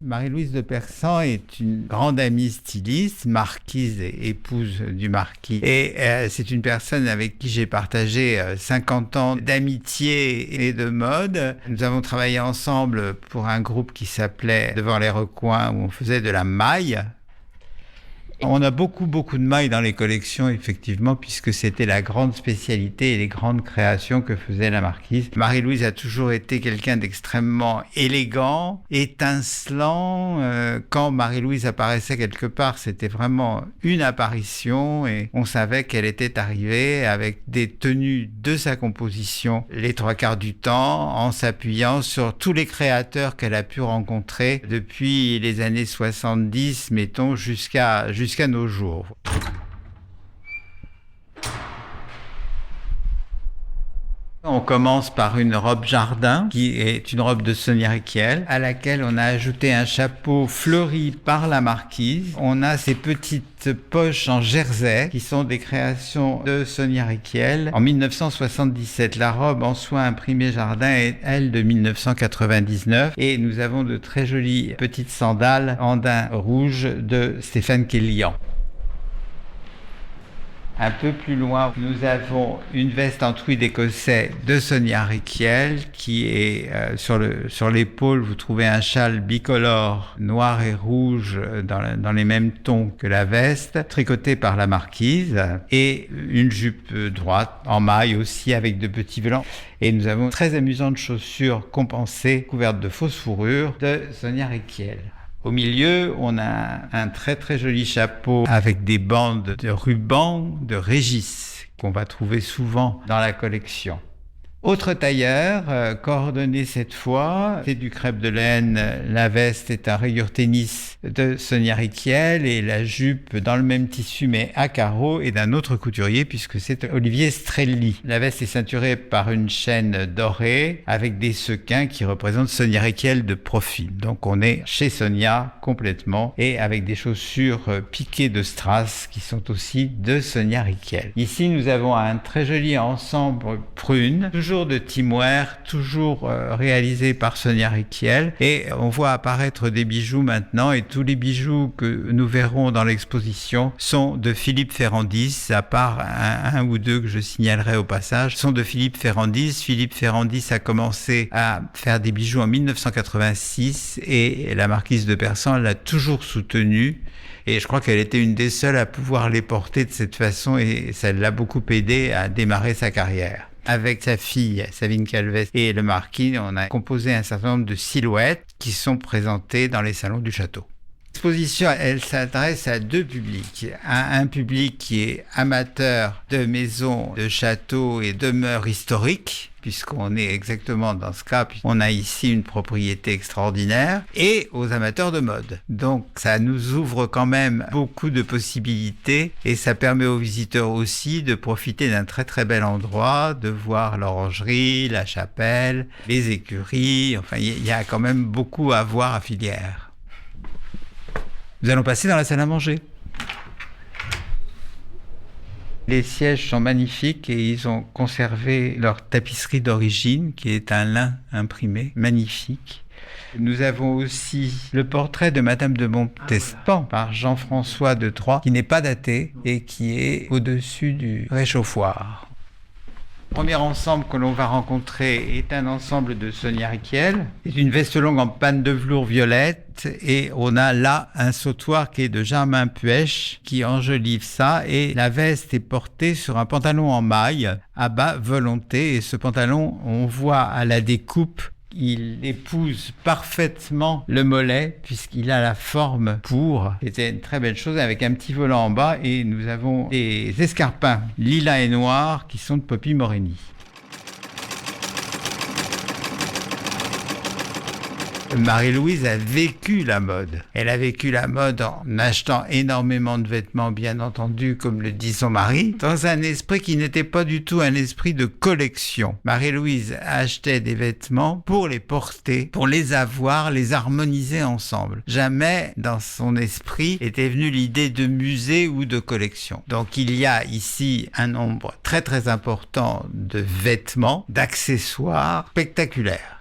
Marie-Louise de Persan est une grande amie styliste, marquise et épouse du marquis. Et c'est une personne avec qui j'ai partagé 50 ans d'amitié et de mode. Nous avons travaillé ensemble pour un groupe qui s'appelait Devant les Recoins, où on faisait de la maille. On a beaucoup de mailles dans les collections, effectivement, puisque c'était la grande spécialité et les grandes créations que faisait la marquise. Marie-Louise a toujours été quelqu'un d'extrêmement élégant, étincelant. Quand Marie-Louise apparaissait quelque part, c'était vraiment une apparition et on savait qu'elle était arrivée avec des tenues de sa composition les 3/4 du temps, en s'appuyant sur tous les créateurs qu'elle a pu rencontrer depuis les années 70, mettons, jusqu'à nos jours. On commence par une robe jardin, qui est une robe de Sonia Rykiel, à laquelle on a ajouté un chapeau fleuri par la marquise. On a ces petites poches en jersey, qui sont des créations de Sonia Rykiel en 1977. La robe en soie imprimée jardin est, elle, de 1999. Et nous avons de très jolies petites sandales en daim rouge de Stéphane Kellian. Un peu plus loin, nous avons une veste en tweed écossais de Sonia Rykiel qui est sur l'épaule. Vous trouvez un châle bicolore noir et rouge dans les mêmes tons que la veste, tricoté par la marquise, et une jupe droite en maille aussi avec de petits volants. Et nous avons très amusantes chaussures compensées couvertes de fausse fourrure de Sonia Rykiel. Au milieu, on a un très joli chapeau avec des bandes de ruban de Régis qu'on va trouver souvent dans la collection. Autre tailleur, coordonné cette fois, c'est du crêpe de laine. La veste est un rayure tennis de Sonia Rykiel et la jupe dans le même tissu mais à carreaux et d'un autre couturier puisque c'est Olivier Strelli. La veste est ceinturée par une chaîne dorée avec des sequins qui représentent Sonia Rykiel de profil. Donc on est chez Sonia complètement et avec des chaussures piquées de strass qui sont aussi de Sonia Rykiel. Ici nous avons un très joli ensemble prune, toujours de teamwear, toujours réalisé par Sonia Rykiel, et on voit apparaître des bijoux maintenant et tous les bijoux que nous verrons dans l'exposition sont de Philippe Ferrandis, à part un ou deux que je signalerai au passage, sont de Philippe Ferrandis. Philippe Ferrandis a commencé à faire des bijoux en 1986 et la marquise de Persan l'a toujours soutenu. Et je crois qu'elle était une des seules à pouvoir les porter de cette façon et ça l'a beaucoup aidé à démarrer sa carrière. Avec sa fille, Sabine Calves et le marquis, on a composé un certain nombre de silhouettes qui sont présentées dans les salons du château. L'exposition, elle s'adresse à deux publics. Un public qui est amateur de maisons, de châteaux et demeures historiques, puisqu'on est exactement dans ce cas, puisqu'on a ici une propriété extraordinaire, et aux amateurs de mode. Donc ça nous ouvre quand même beaucoup de possibilités et ça permet aux visiteurs aussi de profiter d'un très bel endroit, de voir l'orangerie, la chapelle, les écuries, enfin il y a quand même beaucoup à voir à Fillières. Nous allons passer dans la salle à manger. Les sièges sont magnifiques et ils ont conservé leur tapisserie d'origine, qui est un lin imprimé, magnifique. Nous avons aussi le portrait de Madame de Montespan par Jean-François de Troyes, qui n'est pas daté et qui est au-dessus du réchauffoir. Le premier ensemble que l'on va rencontrer est un ensemble de Sonia Rykiel. C'est une veste longue en panne de velours violette et on a là un sautoir qui est de Germain Puech qui enjolive ça et la veste est portée sur un pantalon en maille à bas volonté et ce pantalon, on voit à la découpe, il épouse parfaitement le mollet puisqu'il a la forme pour. C'était une très belle chose avec un petit volant en bas et nous avons des escarpins lilas et noirs qui sont de Poppy Morini. Marie-Louise a vécu la mode. Elle a vécu la mode en achetant énormément de vêtements, bien entendu, comme le dit son mari, dans un esprit qui n'était pas du tout un esprit de collection. Marie-Louise achetait des vêtements pour les porter, pour les avoir, les harmoniser ensemble. Jamais dans son esprit était venue l'idée de musée ou de collection. Donc il y a ici un nombre très important de vêtements, d'accessoires spectaculaires.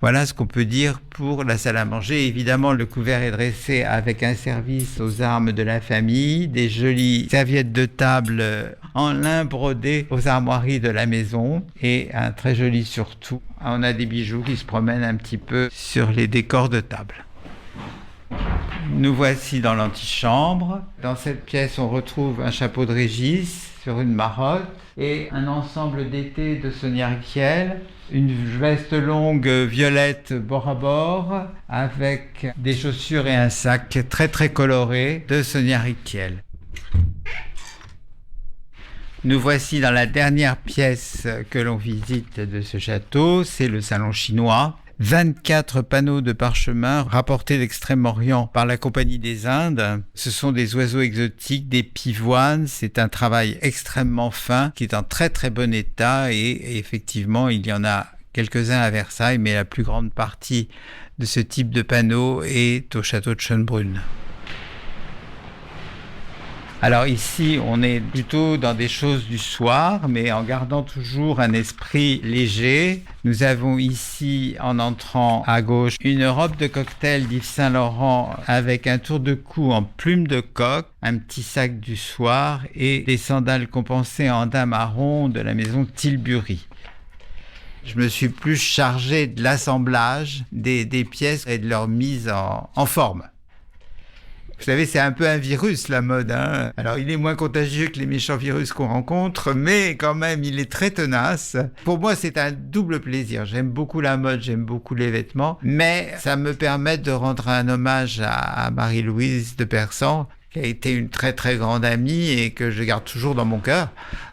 Voilà ce qu'on peut dire pour la salle à manger. Évidemment, le couvert est dressé avec un service aux armes de la famille, des jolies serviettes de table en lin brodé aux armoiries de la maison et un très joli surtout. On a des bijoux qui se promènent un petit peu sur les décors de table. Nous voici dans l'antichambre. Dans cette pièce, on retrouve un chapeau de Régis sur une marotte et un ensemble d'été de Sonia Rykiel, une veste longue violette bord à bord avec des chaussures et un sac très très coloré de Sonia Rykiel. Nous voici dans la dernière pièce que l'on visite de ce château, c'est le salon chinois. 24 panneaux de parchemin rapportés d'Extrême-Orient par la Compagnie des Indes. Ce sont des oiseaux exotiques, des pivoines. C'est un travail extrêmement fin qui est en très très bon état et effectivement il y en a quelques-uns à Versailles, mais la plus grande partie de ce type de panneaux est au château de Schönbrunn. Alors ici, on est plutôt dans des choses du soir, mais en gardant toujours un esprit léger. Nous avons ici, en entrant à gauche, une robe de cocktail d'Yves Saint Laurent avec un tour de cou en plume de coq, un petit sac du soir et des sandales compensées en daim marron de la maison Tilbury. Je me suis plus chargé de l'assemblage des pièces et de leur mise en forme. Vous savez, c'est un peu un virus, la mode, hein. Alors, il est moins contagieux que les méchants virus qu'on rencontre, mais quand même, il est très tenace. Pour moi, c'est un double plaisir. J'aime beaucoup la mode, j'aime beaucoup les vêtements, mais ça me permet de rendre un hommage à Marie-Louise de Persan, qui a été une très très grande amie et que je garde toujours dans mon cœur.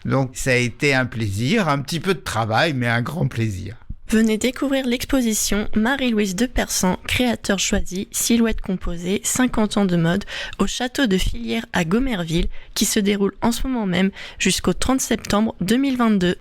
Donc, ça a été un plaisir, un petit peu de travail, mais un grand plaisir. Venez découvrir l'exposition Marie-Louise de Persan, créateur choisi, silhouette composée, 50 ans de mode, au château de Filière à Gomerville, qui se déroule en ce moment même jusqu'au 30 septembre 2022.